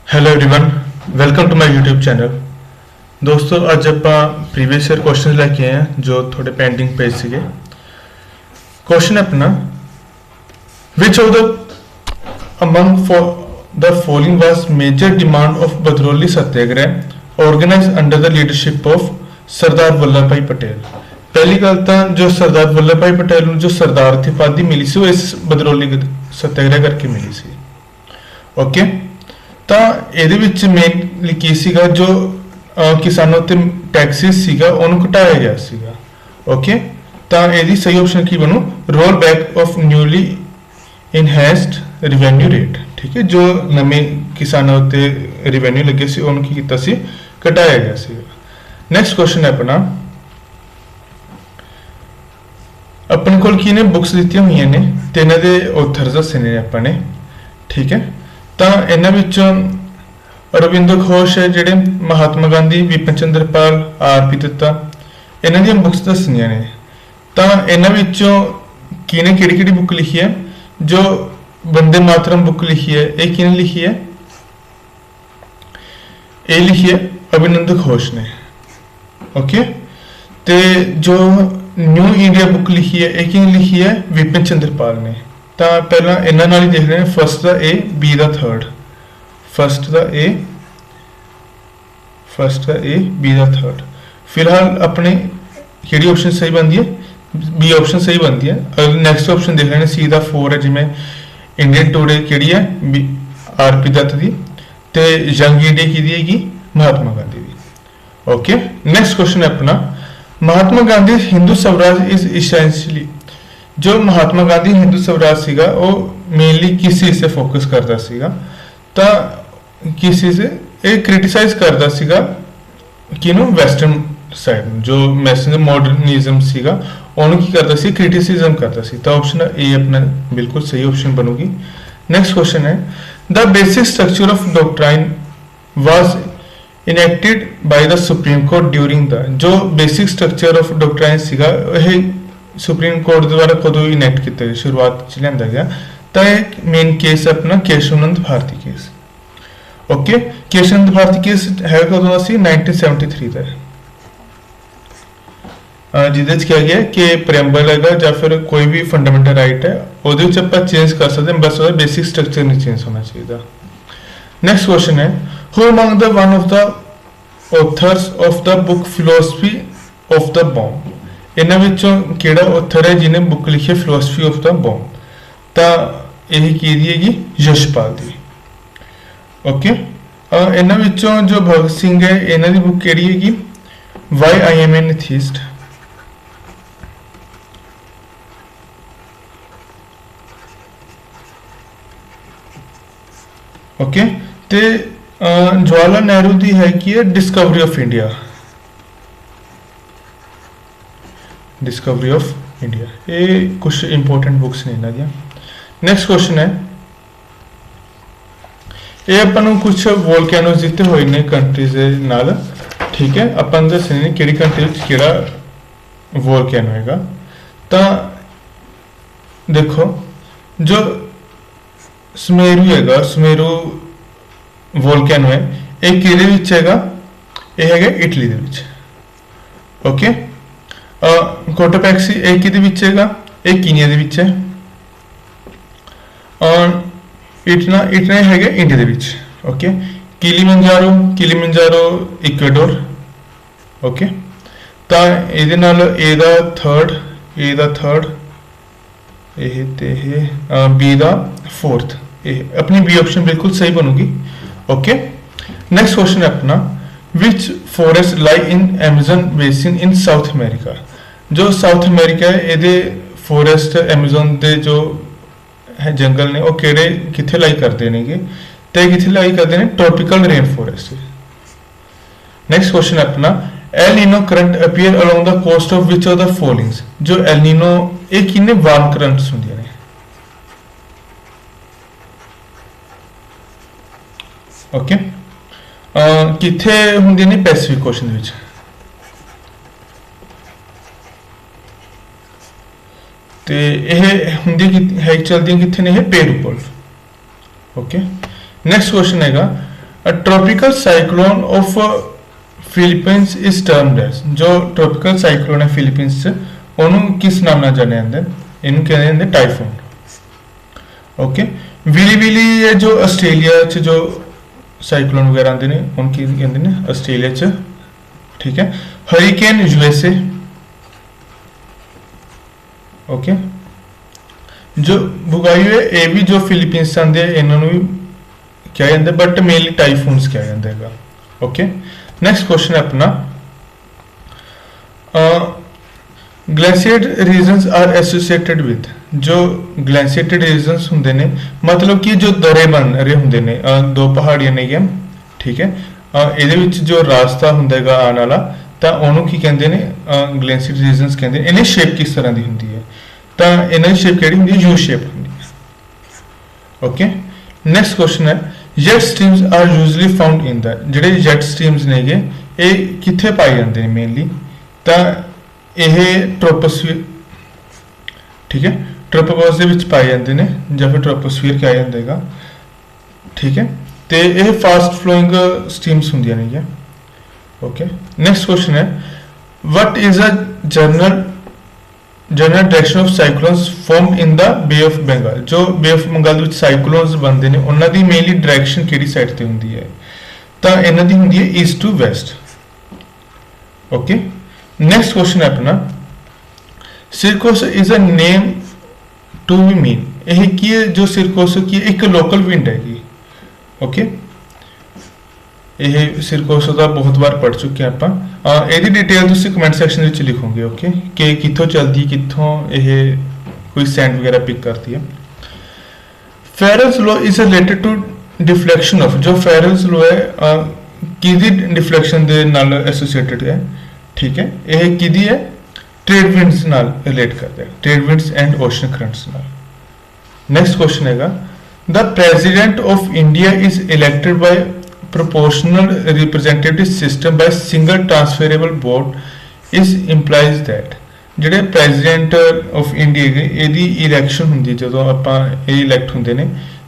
Hello everyone, welcome to my YouTube channel. दोस्तों ਅੱਜ ਆਪਾਂ प्रीवियस ईयर क्वेश्चन ਲੈ ਕੇ ਆਏ ਹਾਂ ਜੋ ਤੁਹਾਡੇ ਪੈਂਡਿੰਗ ਪੇਜ ਸੀਗੇ। क्वेश्चन अपना which of the among the following was major demand of Badroli Satyagrah organized under the leadership of Sardar Vallabh भाई पटेल। पहली गल तो जो सरदार वल्लभ भाई पटेल ਨੂੰ जो सरदार उपाधि मिली सी वो इस बदरौली सत्याग्रह करके मिली सी। ओके, तो ये मेनली की सीगा जो किसानों ते टैक्सेस सीगा उन्होंने घटाया गया सीगा। ओके, तो यदि सही ऑप्शन की बनू roll back of newly enhanced revenue rate. ठीक है, जो नवे किसानों ते रिवेन्यू लगे सी उन्होंने की कीता सी घटाया गया सीगा। नेक्स्ट क्वेश्चन है अपना अपने को की ने बुक्स दी हुई ने तो इन्हों के ऑथर्स दसे ने अपने। ठीक है, तो इन्हों अरविंदो घोष है जोड़े महात्मा गांधी विपिन चंद्र पाल आर.पी. दत्ता इन्हों दी बुक्स दसनिया ने। तो इन्हों किने कि बुक लिखी है जो वंदे मातरम बुक लिखी है ये किने लिखी है, ये लिखी है अरविंदो घोष ने। ओके, ते जो न्यू इंडिया बुक लिखी है ये किने लिखी है विपिन चंद्र पाल ने। तो पहला इन्होंने ही देख रहे हैं फर्स्ट का ए बी का थर्ड, फर्स्ट का ए बी का थर्ड। फिलहाल अपने कि ऑप्शन सही बनती है बी ऑप्शन सही बनती है। अगर नैक्सट ऑप्शन देख रहे हैं सी का 4 है जिमें इंडियन टुडे कि है आर.पी. दत्त की तो यंग इंडिया की हैगी महात्मा गांधी की। ओके, नेक्स्ट क्वेश्चन है अपना महात्मा गांधी हिंदू स्वराज इज इसेंशियली। जो महात्मा गांधी हिंदू स्वराज सीगा वो मेनली किस चीज से फोकस करता सीगा, तो किस चीज से एक क्रिटिसाइज करता सीगा कि नो वेस्टर्न साइड जो मैसेंजर मॉडर्निज्म सीगा उन्होंने की करता सी क्रिटिसिज्म करता सी। तो ऑप्शन ए अपना बिल्कुल सही ऑप्शन बनूगी। नेक्स्ट क्वेश्चन है the basic structure of doctrine was enacted by the supreme court during the. जो बेसिक स्ट्रक्चर ऑफ डॉक्ट्राइन सीगा यह सुप्रीम कोर्ट द्वारा कदों इनेक्ट किया शुरुआत लिया गया। तो एक मेन केस अपना Keshavananda Bharati case. Okay, Keshavananda Bharati case है कदों सी 1973 का जिदे क्या गया कि प्रेम्बल है या फिर कोई भी फंडामेंटल राइट है वो चेंज कर सकते हैं, बस बेसिक स्ट्रक्चर नहीं चेंज होना चाहिए। नेक्स्ट क्वेश्चन है who among the one of the author's of the book philosophy of the bomb. इन्होंने केड़ा ऑथर है जिन्हें बुक लिखी है फिलोसफी ऑफ द बॉम्ब। तो यही की हैगी यशपाल दी। ओके, इन्होंने जो भगत सिंह है इन्हों की बुक केड़ी हैगी why I am an atheist. Okay, ते जवाहरलाल नेहरू की है Discovery of India, Discovery of India. ये कुछ इंपोर्टेंट बुक्स ने इन्हों दी। नेक्स्ट क्वेश्चन है ये अपन कुछ वोल्केनोज दिते हुए ने कंट्रीज नाल। ठीक है, अपन दसने कि कंट्री किहड़ा वोल्केनो हैगा। तो देखो जो सुमेरू हैगा सुमेरू वोल्केनो है ये किहदे विच हैगा, ये हैगा इटली दे विच। ओके, कोटोपैक्सी एक किहदे विच हैगा, एक कीनिया दे विच है और इटना इटना हैगा इंडिया दे विच। Okay, Kilimanjaro Ecuador. ओके, तो ये नाल ए दा थर्ड ये ते बी दा फोर्थ। अपनी बी ऑप्शन बिल्कुल सही बनूगी। ओके, नेक्स्ट क्वेश्चन है अपना विच फॉरेस्ट लाई इन एमेजन बेसिन इन साउथ अमेरिका। जो साउथ अमेरिका है ये फॉरेस्ट एमेजोन के जो है जंगल ने वो केड़े किथे लाई करते हैं तो किथे लाई करते हैं tropical rain forest. Next question अपना El Nino current appear along the coast of which of the followings. जो एल नीनो ये किन्ने वार्म करंट्स होंगे ने। ओके, किथे होंगे ने पैसिफिक ओशन विच। तो यह होंगी है चलती कितने ने पेरू कोल। ओके, नेक्स्ट क्वेश्चन है tropical cyclone of Philippines is termed as, जो ट्रॉपिकल साइक्लोन है फिलीपींस च ਉਹਨੂੰ ਕਿਸ ਨਾਮ ਨਾਲ ਜਾਣਿਆ ਜਾਂਦਾ? ਇਹਨੂੰ ਕਹਿੰਦੇ ਜਾਂਦੇ ਟਾਈਫੂਨ। ओके, विली विली ये जो आस्ट्रेलिया च जो साइक्लोन वगैरह आते हैं उन की कहते हैं आस्ट्रेलिया च, ठीक है। Hurricane USA, okay. जो बुगाई है ये भी जो फिलीपींस आते हैं इन्होंने भी क्या जाता है, बट मेनली टाइफून्स क्या जाता है। ओके, नेक्स्ट क्वेश्चन है अपना ग्लेशिएट रीजन्स आर एसोसिएटेड विद, जो ग्लेशिएटेड रीजन्स होंगे ने मतलब कि जो दरे बन रहे होंगे ने दो पहाड़ियां ने गया, ठीक है। ये जो रास्ता होंगे आने वाला तो उन्होंने की कहते हैं ग्लेशिएट रीजन्स कहते हैं। इन्हें शेप किस तरह की होंगी है, तो इन्होंने शेप कही होंगी यू शेप होंगी है। ओके, नेक्स्ट क्वेश्चन है jet streams are usually found in the, जोड़े जेट स्ट्रीम्स ने ये कितने पाए जाते हैं मेनली, तो यह ट्रोपोस्फीयर, ठीक है, ट्रोपोपॉज के पाए जाते हैं या फिर ट्रोपोस्फीयर क्या जाता है, ठीक है। तो यह फास्ट फ्लोइंग स्ट्रीम्स होंगे नहीं है। ओके, नेक्स्ट क्वेश्चन है what is a general direction of cyclones form in the bay of Bengal, जो बे ऑफ बंगाल साइक्लोन्स बनते हैं उन्होंने मेनली डायरेक्शन किहड़ी साइड से होंगी है, तो इन्हों की होंगी है east to west. Okay, next question है अपना sirocco is a name to be mean, यह की है जो सिरकोस की एक लोकल विंड हैगी। ओके, यह सिरकोसो का बहुत बार पढ़ चुके हैं आप, यदि डिटेल तुम कमेंट सैक्शन में लिखोगे। ओके, कि कितों चलती है, कितों यह कोई सैंड वगैरह पिक करती है। Ferrel's law is related to deflection of, जो फेरेल्स लॉ है किदी डिफ्लेक्शन के नाल एसोसिएटेड है, ठीक है। यह किदी है ट्रेड विंड्स नाल रिलेट करता है, trade winds and ocean currents नाल। नेक्स्ट क्वेश्चन हैगा the president of India is elected by proportional representative system by single transferable vote is implies that, ਜਿਹੜੇ ਪ੍ਰੈਜ਼ੀਡੈਂਟ ਆਫ ਇੰਡੀਆ ਇਹਦੀ ਇਲੈਕਸ਼ਨ ਹੁੰਦੀ ਜਦੋਂ ਆਪਾਂ ਇਹ ਇਲੈਕਟ ਹੁੰਦੇ ਨੇ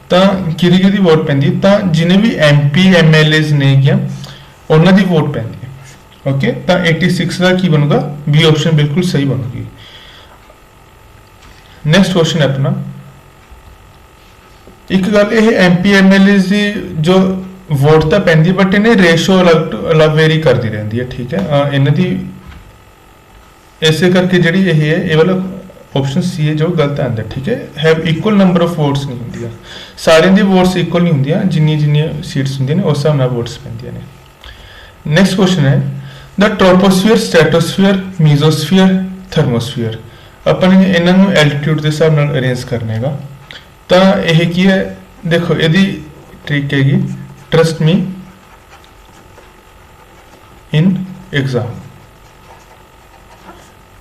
ਤਾਂ ਕਿਹਦੀ ਵੋਟ ਪੈਂਦੀ, ਤਾਂ ਜਿਨੇ ਵੀ ਐਮਪੀ ਐਮਐਲਏਜ਼ ਨੇ ਗਿਆ ਉਹਨਾਂ ਦੀ ਵੋਟ ਪੈਂਦੀ ਹੈ। ओके, तो 86 का की बनूगा बी ऑप्शन बिल्कुल सही बनूगी। नेक्स्ट क्वेश्चन है अपना एक गल ये एमपी एमएलए की जो वोट तो पैंदी बट इन्हें रेशो अलग वेरी करती रहती है, ठीक है। इन्हों की इस करके जी ये है वाला ऑप्शन सी है जो गलत आंदा, ठीक है। Have equal number of votes नहीं होंगे, सारे दी वोट्स इक्वल नहीं होंगे, जिन्नी सीट्स होंगे उस हिसाब नाल वोट्स पैंदियां ने। नेक्स्ट क्वेश्चन है the troposphere, stratosphere, mesosphere, thermosphere, अपन इन्होंने एल्टीट्यूड के हिसाब नाल अरेंज करने का। तो यह की है देखो यदि ट्रिक हैगी trust me in exam,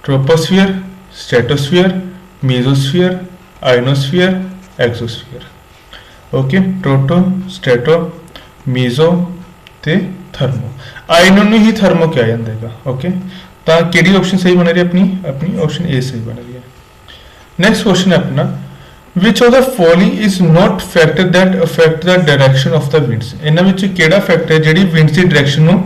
troposphere, stratosphere, mesosphere, ionosphere, exosphere. Okay, tropo, strato, meso ते थर्मो, आयनो ही थर्मो क्या जाता है। ओके, तो केडी ऑप्शन सही बन रही है अपनी ऑप्शन ए सही बन रही है। नेक्स्ट क्वेश्चन है अपना विच of the following is not factor that affect the direction of the winds, इन्हां विच केड़ा फैक्टर है जिहड़ी विंड्स की डायरेक्शन नूं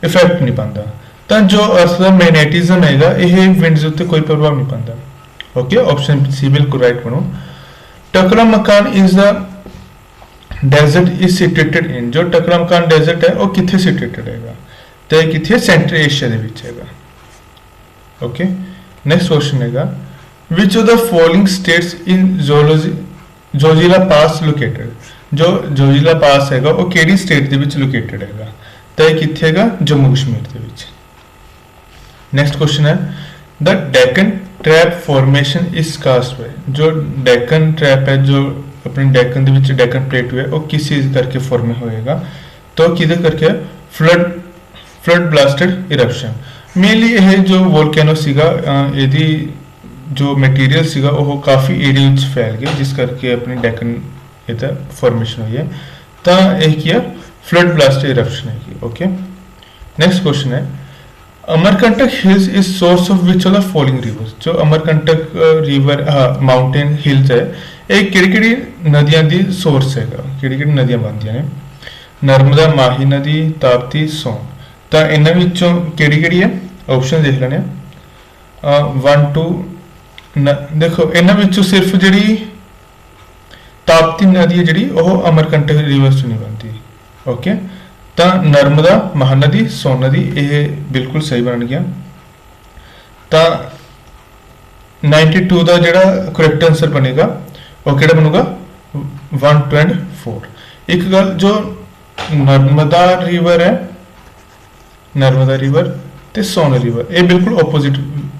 इफेक्ट नहीं पाता, तो जो अर्थ का मैग्नेटिज्म है यह विंड्स उत्ते कोई प्रभाव नहीं पाता। ओके, ऑप्शन सी बिल्कुल राइट बनो। Taklamakan is the desert is situated in, जो टकला मकान डेजर्ट है वो कितने सिचुएटेड है, तो यह कितने सेंट्रल एशिया के विच है। ओके, नेक्स्ट क्वेश्चन है विच of the following states in Zoji La pass located, जो जोजिला पास है वो केड़ी स्टेट के विच लोकेटेड है, तो यह कितने है जम्मू कश्मीर के विच। नेक्स्ट क्वेश्चन है the Deccan trap formation is cast by, जो डेक्कन ट्रैप है जो अपने डेक्कन के डेक्कन प्लेट है वो किस चीज करके फॉर्म होएगा, तो किधर करके फ्लड ब्लास्टेड इरप्शन। मेनली यह जो वोल्केनो सीगा यदि जो मटीरियल सीगा वो काफ़ी एरिया में फैल गया जिस करके अपनी डेक्कन ये फॉर्मेशन हुई है, तो यह किया फ्लड ब्लास्टेड इरप्शन है। ओके, नेक्स्ट क्वेश्चन है Amarkantak hills is source of which of the following rivers, जो अमरकंटक रिवर माउंटेन हिल्स है एक किहड़ी नदियां दी सोर्स है, किहड़ी नदियां बनदियां ने। नर्मदा, माही नदी, ताप्ती, सोन। तो इन्हां विचों किहड़ी है ऑप्शन देख लेने 1 2 देखो इन्हां विचों सिर्फ जिहड़ी ताप्ती नदी है जिहड़ी ओह अमरकंटक रिवर चों नहीं बनती। ओके, तो नर्मदा, महानदी, सोन नदी ये बिल्कुल सही बन गया। तो 92 का जिहड़ा करैक्ट आंसर बनेगा वो किहड़ा बनूगा 1 2 एंड 4। एक गल जो नर्मदा रिवर है, नर्मदा रिवर ते सोन रिवर ये बिल्कुल ओपोजिट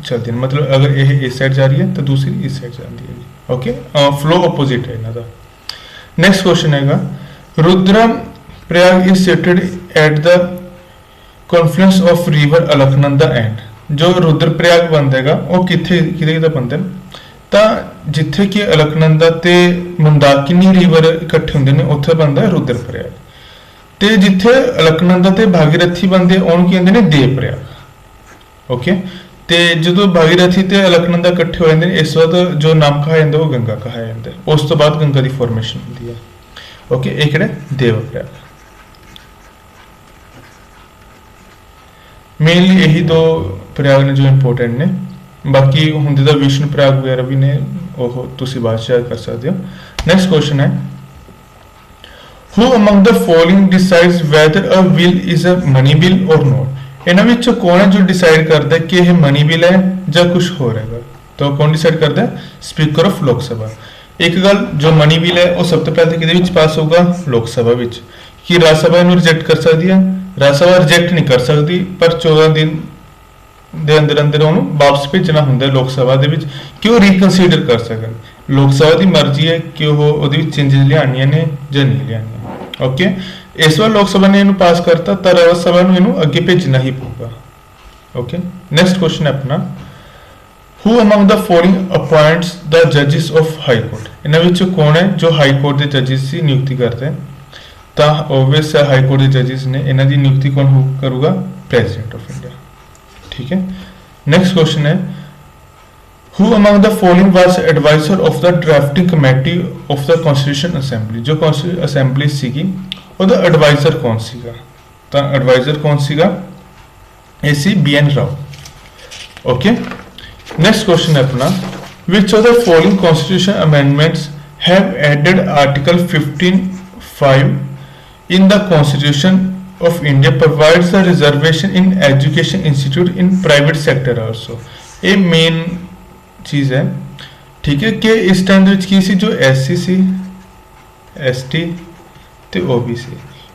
चलती है, मतलब अगर ये इस साइड जा रही है तो दूसरी इस साइड जाती है। ओके, फ्लो ओपोजिट है इन्हों का। नेक्स्ट क्वेश्चन है Rudram Prayag is seated at the Confluence of river Alaknanda and. जो रुद्र प्रयाग बनता है वो किथे किते बनते हैं, तो जिथे कि अलकनंदा ते मंदाकिनी रिवर इकट्ठे होंगे ने उत्थे बनता है रुद्र प्रयाग। ते जिथे अलकनंदा ते भागीरथी बनते उन्होंने की कहते हैं देव प्रयाग। ओके, ते जो भागीरथी ते अलकनंदा इकट्ठे हो जाते हैं इस वक्त जो नाम कहा जाता है वो गंगा कहा जाता है। उस तो बाद गंगा की फॉर्मेशन होती है। ओके, ये किहड़ा देव प्रयाग। मेनली यही दो प्रयाग ने जो इंपोर्टेंट ने, बाकी होंगे तो विष्णु प्रयाग वगैरह भी ने ओह तुसी बाद च याद कर सकते हो। नेक्स्ट क्वेश्चन है who among the following decides whether a will is a money bill और नॉट। इन्हां विच कौन है जो डिसाइड करता है कि यह मनी बिल है या कुछ हो रहेगा। तो कौन डिसाइड करता है? स्पीकर ऑफ लोक सभा। एक गल जो मनी बिल है वो सब तो पहले किहदे विच पास होगा? लोक सभा विच। कि राज्य सभा इहनूं रिजेक्ट कर सकती है? राज्य सभा रिजेक्ट नहीं कर सकती, पर 14 दिन ਦੇ ਅੰਦਰ ਅੰਦਰ ਉਹਨੂੰ ਵਾਪਸ ਭੇਜਣਾ ਹੁੰਦਾ ਲੋਕ ਸਭਾ ਦੇ ਵਿੱਚ ਕਿ ਉਹ ਰੀਕਨਸੀਡਰ ਕਰ ਸਕਣ। ਲੋਕ ਸਭਾ ਦੀ ਮਰਜ਼ੀ ਹੈ ਕਿ ਉਹ ਉਹਦੇ ਵਿੱਚ ਚੇਂਜਸ ਲਿਆਉਣੀਆਂ ਨੇ ਜਾਂ ਨਹੀਂ ਲਿਆਉਣੀਆਂ। ਓਕੇ, ਇਸ ਵਾਰ ਲੋਕ ਸਭਾ ਨੇ ਇਹਨੂੰ ਪਾਸ ਕਰਤਾ ਤਾਂ ਰਾਜ ਸਭਾ ਨੂੰ ਇਹਨੂੰ ਅੱਗੇ ਭੇਜਣਾ ਹੀ ਪਊਗਾ। ਓਕੇ, ਨੈਕਸਟ ਕੁਐਸਚਨ ਹੈ ਆਪਣਾ who among the following appoints the ਜੱਜਿਸ ਆਫ ਹਾਈ ਕੋਰਟ। ਇਹਨਾਂ ਵਿੱਚੋਂ ਕੌਣ ਹੈ ਜੋ ਹਾਈ ਕੋਰਟ ਦੇ ਜੱਜਿਸ ਦੀ ਨਿਯੁਕਤੀ ਕਰਦੇ ਹਨ? ਤਾਂ ਓਬਵੀਅਸ ਹਾਈ ਕੋਰਟ ਦੇ ਜੱਜਿਸ ਨੇ, ਇਹਨਾਂ ਦੀ ਨਿਯੁਕਤੀ ਕੌਣ ਕਰੂਗਾ? President of India. ठीक है, नेक्स्ट क्वेश्चन है who among the following was advisor of the drafting committee of the constitution assembly. जो कॉन्स्टिट्यूशन असेंबली सीगी ਉਹਦਾ एडवाइजर कौन ਸੀਗਾ? ਤਾਂ एडवाइजर कौन ਸੀਗਾ? ਇਹ ਸੀ BN Rao. Okay, next question है अपना which of the following constitution amendments have added article 15(5) in the constitution of India provides a reservation in education institute in private sector also। ये मेन चीज है। ठीक है, कि इस टाइम की सी जो SC सी ST ते OBC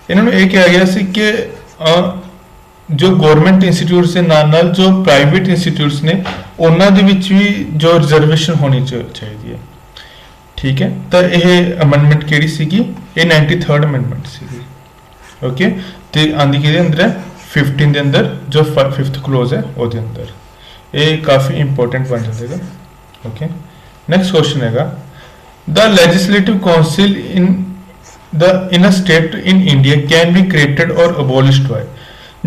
इन्होंने ये कहा गया सी कि जो गवर्नमेंट इंस्टीट्यूट से नाल जो प्राइवेट इंस्टीट्यूट्स ने उन्हां दे विच भी जो रिजर्वेशन होनी चाहिए है। ठीक है, तो यह अमेंडमेंट किहड़ी सीगी? ये 93rd अमेंडमेंट सीगी। ओके, तो आंदी के अंदर है 15 के अंदर जो 5th क्लोज है वो अंदर ये काफ़ी इंपॉर्टेंट बन जाएगा। ओके, नेक्स्ट क्वेश्चन है the legislative council in a state in India can be created और अबोलिश्ड बाय।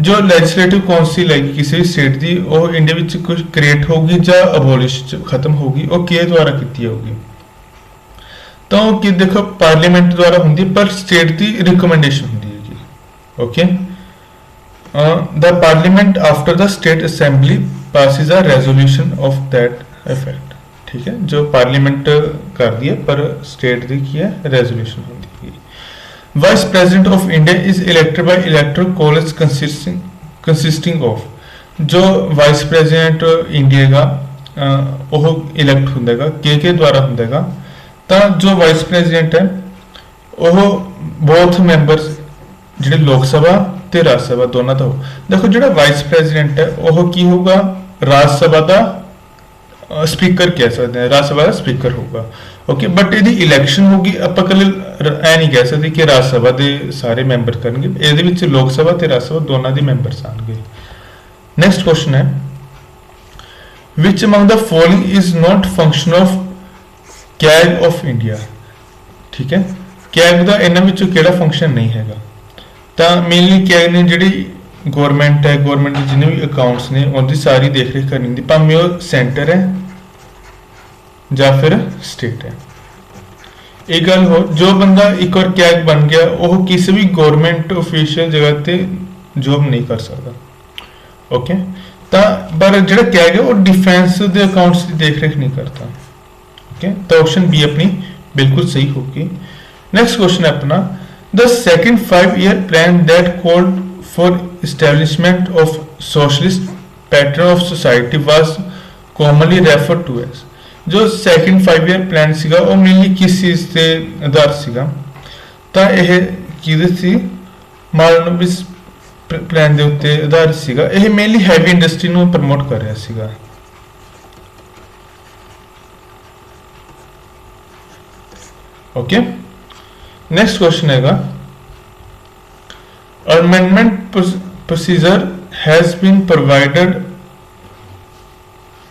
जो लेजिस्लेटिव काउंसिल है किसी भी स्टेट की वो इंडिया में कुछ क्रिएट होगी या अबोलिश खत्म होगी, वो किस द्वारा की होगी? तो कि देखो पार्लीमेंट द्वारा होंगी, पर स्टेट की रिकमेंडेशन होंगी। Okay, the parliament after the state assembly passes a resolution of that effect. ठीक है, जो पार्लियामेंट कर दी है पर स्टेट की है रेजोल्यूशन होती है। Vice president of India is elected by electoral college consisting of. जो वाइस प्रेसिडेंट इंडिया का वो इलेक्ट होंगे के द्वारा होंगे। तो जो वाइस प्रेसिडेंट है वो बोथ मैंबर्स जिहड़े लोक सभा ते राज्य सभा दोनों का हो। देखो जो वाइस प्रेसिडेंट है वह की होगा? राज्य सभा का स्पीकर कह सकते हैं, राज्य सभा का स्पीकर होगा। ओके, बट यदि इलैक्शन होगी आप कल ऐ नहीं कह सकते कि राज्य सभा के सारे मैंबर करेंगे, ये लोक सभा ते राज्य सभा दोनों के मैंबर्स आएंगे। नेक्स्ट क्वेश्चन है which among the following is not function of CAG of India. ठीक है, कैग का इन्हां विचों किहड़ा फंक्शन नहीं हैगा? तो मेनली कैग ने जिहड़ी गवर्नमेंट है, गवर्नमेंट के जिन्ने भी अकाउंट्स ने उनकी सारी देख रेख करनी होंदी, भावें वो सेंटर है या फिर स्टेट है। एक गल हो, जो बंदा एक बार कैग बन गया वो किसी भी गवर्नमेंट ऑफिशियल जगह ते जॉब नहीं कर सकता। ओके, पर जो कैग है वो डिफेंस के अकाउंट्स की देख रेख नहीं करता। ओके, तो ऑप्शन बी अपनी बिल्कुल सही होगी। नेक्स्ट क्वेश्चन है अपना, the second 5 year plan that called for establishment of socialist pattern of society was commonly referred to as. जो सेकंड 5 ईयर प्लान ਸੀਗਾ ਉਹ ਮੇਨਲੀ ਕਿਸ ਚੀਜ਼ ਤੇ ਆਧਾਰਿਤ ਸੀਗਾ? ਤਾਂ ਇਹ ਕਿਹਦੇ ਸੀ? ਮਾਰਨੋਵਿਸ प्लान ਦੇ ਉੱਤੇ ਆਧਾਰਿਤ ਸੀਗਾ। ਇਹ ਮੇਨਲੀ ਹੈਵੀ ਇੰਡਸਟਰੀ ਨੂੰ ਪ੍ਰਮੋਟ ਕਰ ਰਿਹਾ ਸੀਗਾ। ओके, नेक्स्ट क्वेश्चन हैगा, amendment procedure has been provided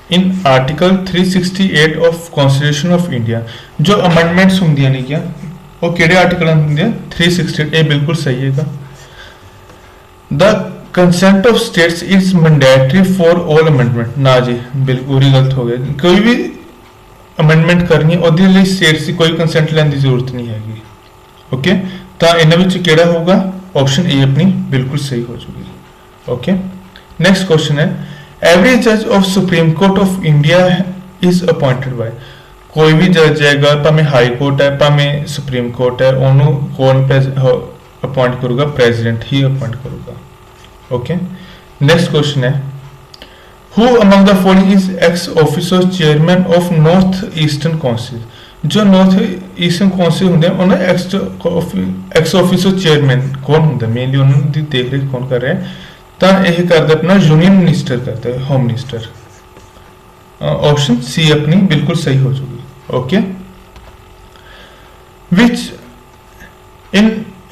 in article 368 of constitution of India. जो अमेंडमेंट्स होंगे नहीं क्या वो केड़े आर्टिकल होंगे? 368। ये बिल्कुल सही है। The consent of states is mandatory for all amendment. ना जी, बिल्कुल ही गलत हो गया। कोई भी अमेंडमेंट करनी है स्टेट्स की कोई कंसेंट लेने की जरूरत नहीं हैगी। ओके, तो इन्होंने केड़ा होगा? ऑप्शन ए अपनी बिल्कुल सही हो चुकी। ओके, नेक्स्ट क्वेश्चन है, एवरी जज of supreme court of India is appointed by. कोई भी जज है, भावें हाई कोर्ट है भावें सुप्रीम कोर्ट है, उन्होंने कौन अपॉइंट करूगा? प्रेजिडेंट ही अपॉइंट करूगा। ओके, नेक्स्ट क्वेश्चन है, Who among the following is ex officio chairman of North Eastern Council? जो नॉर्थ ईस्टर्न काउंसिल होंगे उन्हें एक्स ऑफिसो चेयरमैन कौन होंगे? मेनली उन्होंने देख रेख कौन कर रहे हैं? तो यह करते अपना यूनियन मिनिस्टर करते हैं, होम मिनिस्टर। ऑप्शन सी अपनी बिल्कुल सही हो चुकी। Okay, which in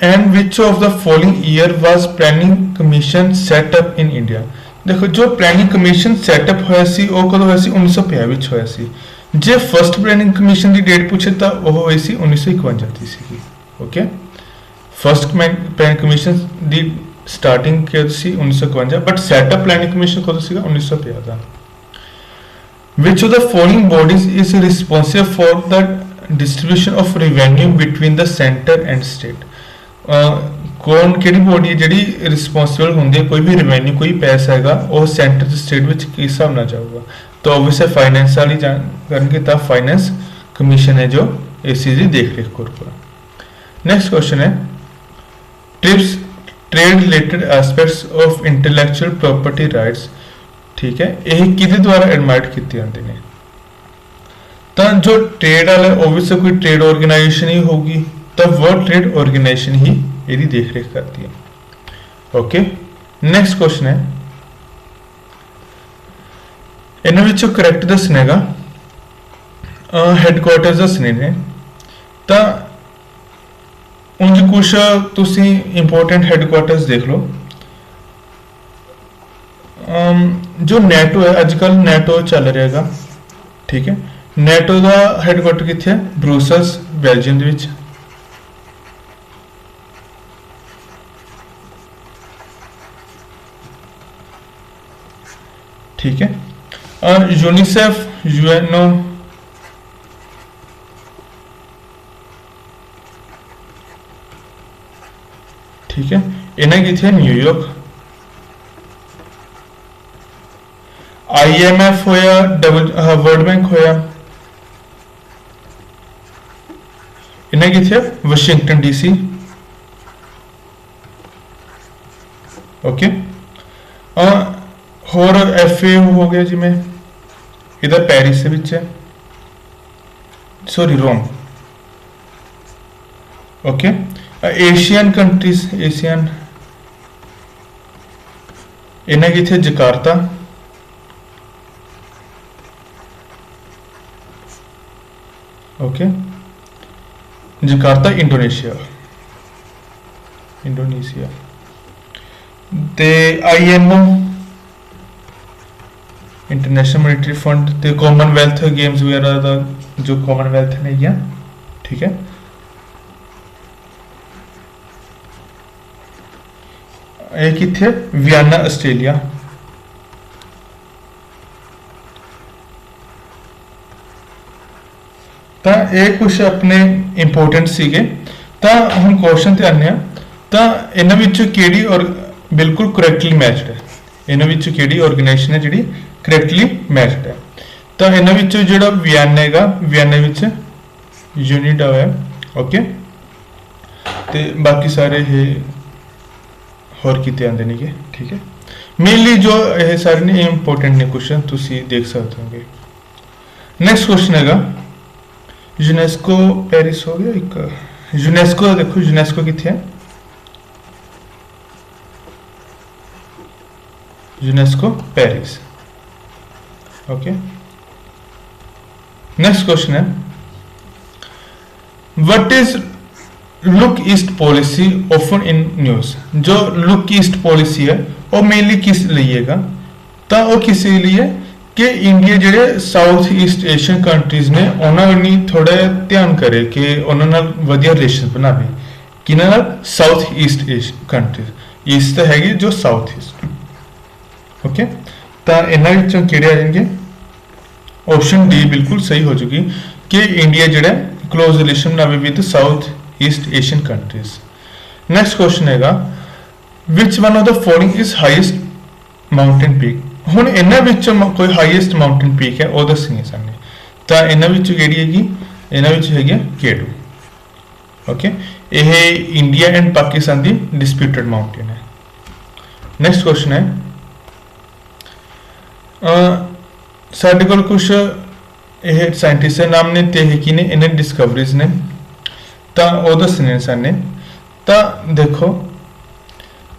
and which of the following year was planning commission set up in India? देखो, जो प्लानिंग कमीशन सैटअप होया सी वो कदों होया सी? 1950 विच होया सी। जे फर्स्ट प्लानिंग कमीशन की डेट पूछे तो वो होई सी 1951 दी सी। Okay, first planning commission the starting कद सी 1951, बट सैटअप प्लानिंग कमीशन कदों सीगा? 1950 दा। विच of the following bodies is responsible for the distribution of revenue between the centre and state? कौन केड़ी बॉडी जी रिस्पोंसिबल होंगी कोई भी रेवेन्यू कोई पैसा है वो सेंटर स्टेट में किस हिसाब से जाऊगा? तो ऑब्वियसली फाइनेंस वाली करेंगे, तो फाइनेंस कमीशन है जो इस चीज़ की देख रेख करेगा। नेक्स्ट क्वेश्चन है, TRIPS trade related aspects of intellectual property rights. ठीक है, यह किहदे द्वारा एडमायर्ड किए जाते हैं? तो जो ट्रेड वाला ऑब्वियसली कोई ट्रेड ऑर्गेनाइजेशन ही होगी, तो वर्ल्ड ट्रेड ऑर्गेनाइजेशन ही यदि देख रेख करती है। ओके, नेक्स्ट क्वेश्चन है, इन्होंने करैक्ट दसनेगा हैडक्वार्टर दसने ने। तो उंज कुछ तुसी इंपोर्टेंट हैडक्वार्टर्स देख लो। जो नैटो है, अजकल नैटो चल रहा है। ठीक है, नैटो का हैडक्वार्टर कितने है? ब्रुसल्स, बेल्जियम के। ठीक है, और यूनिसेफ यूएनओ ठीक है, इन्हें कितने? न्यूयॉर्क। IMF होया, वर्ल्ड बैंक होया, इन्हें कितने? Washington DC। ओके, होर FAO हो गया जिमें इधर पेरिस से बिच है, सॉरी रोम। ओके, एशियन कंट्रीज, एशियन इन्हें कितने? जकार्ता। Okay, Jakarta Indonesia. ते IMO इंटरनेशनल मॉनेटरी फंड, ते कॉमनवेल्थ गेम्स वगैरह का जो कॉमनवेल्थ ने किया। ठीक है, ये कितने? Vienna, Australia. तो ਇਹ ਕੁਝ ਆਪਣੇ ਇੰਪੋਰਟੈਂਟ ਸੀਗੇ। ਤਾਂ ਹੁਣ ਕੁਐਸਚਨ ਤੇ ਆਨੇ ਆ। ਤਾਂ ਇਹਨਾਂ ਵਿੱਚੋਂ ਕਿਹੜੀ ਔਰ ਬਿਲਕੁਲ ਕਰੈਕਟਲੀ ਮੈਚਡ ਹੈ, ਇਹਨਾਂ ਵਿੱਚੋਂ ਕਿਹੜੀ ਆਰਗੇਨਾਈਜੇਸ਼ਨ ਹੈ ਜਿਹੜੀ ਕਰੈਕਟਲੀ ਮੈਚਡ ਹੈ। ਤਾਂ ਇਹਨਾਂ ਵਿੱਚੋਂ ਜਿਹੜਾ ਵਿਆਨਾ ਹੈਗਾ, ਵਿਆਨੇ ਵਿੱਚ ਯੂਨਿਡਾ ਹੈ। ਓਕੇ, ਤੇ ਬਾਕੀ ਸਾਰੇ ਇਹ ਹੋਰ ਕਿਤੇ ਆਉਂਦੇ ਨੇਗੇ। ਠੀਕ ਹੈ, ਮੇਨਲੀ ਜੋ ਇਹ ਸਾਰੇ ਨੇ ਇੰਪੋਰਟੈਂਟ ਨੇ ਕੁਐਸਚਨ, ਤੁਸੀਂ ਦੇਖ ਸਕਦੇ ਹੋਗੇ। नेक्स्ट क्वेश्चन है यूनेस्को पेरिस हो गया। एक यूनेस्को देखो, यूनेस्को कितने है, UNESCO Paris. Okay, next question है what is look east policy often in news. जो लुक ईस्ट पॉलिसी है वो मेनली किस लिए, तो वो किस लिए कि इंडिया ਜਿਹੜੇ ਸਾਊਥ ਈਸਟ ਏਸ਼ੀਅਨ ਕੰਟਰੀਜ਼ ਨੇ ਉਹਨਾਂ ਨੂੰ ਥੋੜਾ ਧਿਆਨ ਕਰੇ ਕਿ ਉਹਨਾਂ ਨਾਲ ਵਧੀਆ ਰਿਲੇਸ਼ਨ ਬਣਾਵੇ। ਕਿਹਨਾਂ ਨਾਲ? South east Asian countries, East ਹੈਗੀ ਜੋ ਸਾਊਥ ਈਸਟ। ਓਕੇ, ਤਾਂ ਇਹਨਾਂ ਵਿੱਚੋਂ ਕਿਹੜੇ ਆ ਜਾਣਗੇ? ਆਪਸ਼ਨ ਡੀ ਬਿਲਕੁਲ ਸਹੀ ਹੋ ਜੂਗੀ ਕਿ ਇੰਡੀਆ ਜਿਹੜਾ ਕਲੋਜ਼ ਰਿਲੇਸ਼ਨ ਬਣਾਵੇ with south east Asian countries. Next question ਹੈਗਾ which one of the following is highest mountain peak. ਹੁਣ ਇਹਨਾਂ ਵਿੱਚੋਂ ਕੋਈ ਹਾਈਐਸਟ ਮਾਊਂਟੇਨ ਪੀਕ ਹੈ ਉਹ ਦੱਸਣੀ ਸਾਨੂੰ। ਤਾਂ ਇਹਨਾਂ ਵਿੱਚੋਂ ਕਿਹੜੀ ਹੈਗੀ? ਇਹਨਾਂ ਵਿੱਚ ਹੈਗੀ ਕੇਡੂ। ਓਕੇ, ਇਹ India and Pakistan the disputed mountain ਹੈ। ਨੈਕਸਟ ਕੁਐਸਚਨ ਹੈ ਸਾਡੇ ਕੋਲ ਕੁਝ ਇਹ ਸਾਇੰਟਿਸਟ ਦੇ ਨਾਮ ਨੇ ਤੇ ਇਹ ਕੀ ਨੇ, ਇਹਨਾਂ ਦੀ ਡਿਸਕਵਰੀਜ਼ ਨੇ, ਤਾਂ ਉਹ ਦੱਸਣੇ ਨੇ ਸਾਨੇ। ਤਾਂ ਦੇਖੋ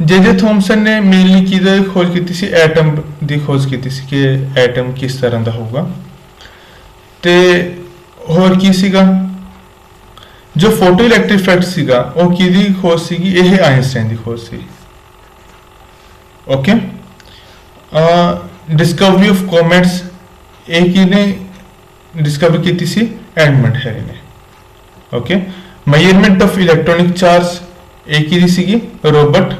जे थॉमसन ने मेनली की खोज की सी, एटम की खोज की सी कि एटम किस तरह का होगा। तो होर की सीगा जो फोटो इलैक्ट्रिक इफेक्ट सीगा वो की खोज सी, यह आइंस्टाइन की खोज सी। ओके, डिस्कवरी ऑफ कॉमेट्स एक ही ने डिस्कवर की सी, एडमंड हैरी ने। Okay, measurement of electronic charge एक ही सी, रॉबर्ट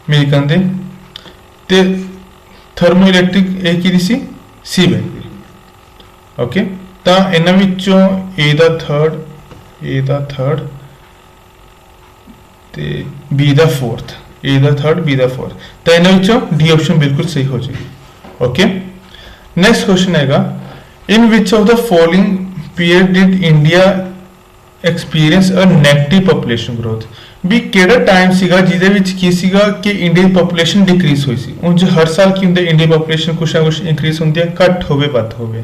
मिल्कन दे। ते थर्मो इलैक्ट्रिक एक ही सी, सी बैग। ओके, तो इन्हां विचों ए दा थर्ड ते बी दा फोर्थ, ए दा थर्ड बी दा फोर्थ, तो इन्हां विचों डी ऑप्शन बिल्कुल सही हो जाएगी। ओके, नेक्स्ट क्वेश्चन हैगा in which of the following period did India experience a negative population growth. भी केड़ा टाइम सीगा जिहदे विच की सीगा कि इंडिया की पॉपुलेशन डिक्रीज हुई सी। उंज हर साल की हुंदा इंडिया पॉपुलेशन कुछ ना कुछ इंक्रीज होंदी है, घट होवे वध होवे,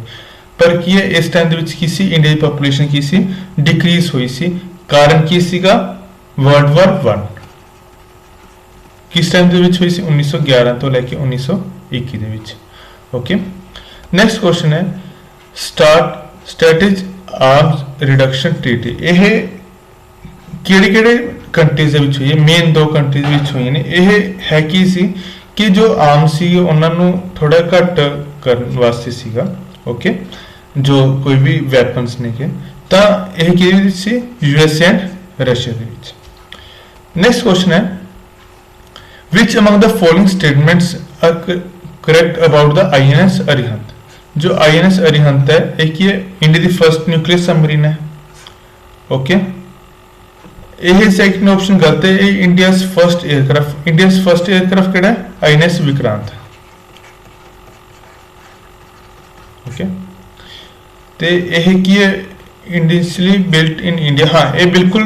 पर की है इस टाइम दे विच की सी इंडिया की पॉपुलेशन की सी डिक्रीज हुई सी। कारण की सीगा? वर्ल्ड वॉर 1 किस टाइम दे विच हुई सी? 1911 तो लेके 1921 दे विच। ओके, नेक्स्ट क्वेश्चन है स्ट्रैटेजिक आर्म्स रिडक्शन ट्रीटी। यह किहड़े-किहड़े कंट्रीज दे विच हुई है? मेन दो कंट्रीज विच हुई ने। यह है कि सी कि जो आर्म्स सी उन्हां नूं थोड़ा घट करन वास्ते सीगा। ओके, जो कोई भी वैपन्स ने के, तां यह किहदे विच सी? यूएस एंड रशिया दे विच। नेक्स्ट क्वेश्चन है which among the following statements are correct about the INS Arihant. जो आईएनएस अरिहंत है एक ही इंडिया की फर्स्ट न्यूक्लियर सबमरीन है। ओके, यह सेकंड ऑप्शन गलत है। India's first aircraft, India's first aircraft केड़ा है? आईएनएस विक्रांत। ओके, ते यह की है इंडियसली बिल्ट इन इंडिया। हाँ, ये बिल्कुल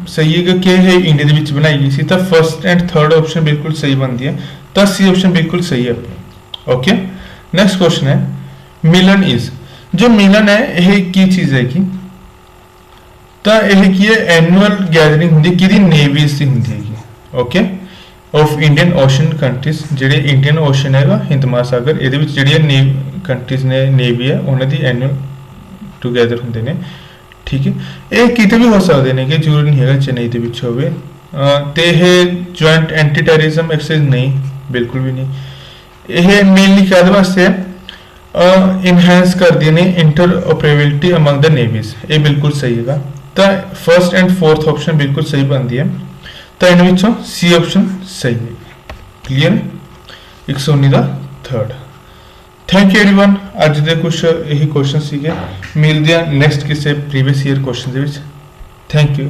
सही है कि यह इंडिया के विच बनाई गई सी। तो फर्स्ट एंड थर्ड ऑप्शन बिल्कुल सही बनती है, तो सी ऑप्शन बिल्कुल सही है अपनी। ओके, नेक्स्ट क्वेश्चन है मिलन इज। जो मिलन है यह की चीज है कि तो यह की है एनुअल गैदरिंग होंगी कि नेवीज की होंगी है। Okay, of Indian ocean countries, जेडे इंडियन ओशन है हिंद महासागर, ये कंट्रीज ने नेवी है उन्होंने एनुअल टूगैदर होंगे ने। ठीक है, ये किते भी हो सकते हैं कि जरूरी नहीं है चेन्नई के विच होवे। ते यह जॉइंट एंटी टेररिज्म एक्सरसाइज नहीं, बिल्कुल भी नहीं। यह मेनली क्या वास्ते है? इनहेंस कर दी ने इंटरऑपरेबिलिटी अमंग द नेवीज। ये बिल्कुल सही है। तो फर्स्ट एंड फोर्थ ऑप्शन बिल्कुल सही बनती है। तो इन सी ऑप्शन सही है। क्लियर? 119 का थर्ड। Thank you everyone. ਅੱਜ ਦੇ ਕੁਝ ਇਹੀ ਕੁਐਸਚਨ ਸੀਗੇ, ਮਿਲਦੇ ਆ ਨੈਕਸਟ ਕਿਸੇ ਪ੍ਰੀਵੀਅਸ ਈਅਰ ਕੁਐਸਚਨ ਦੇ ਵਿੱਚ। Thank you.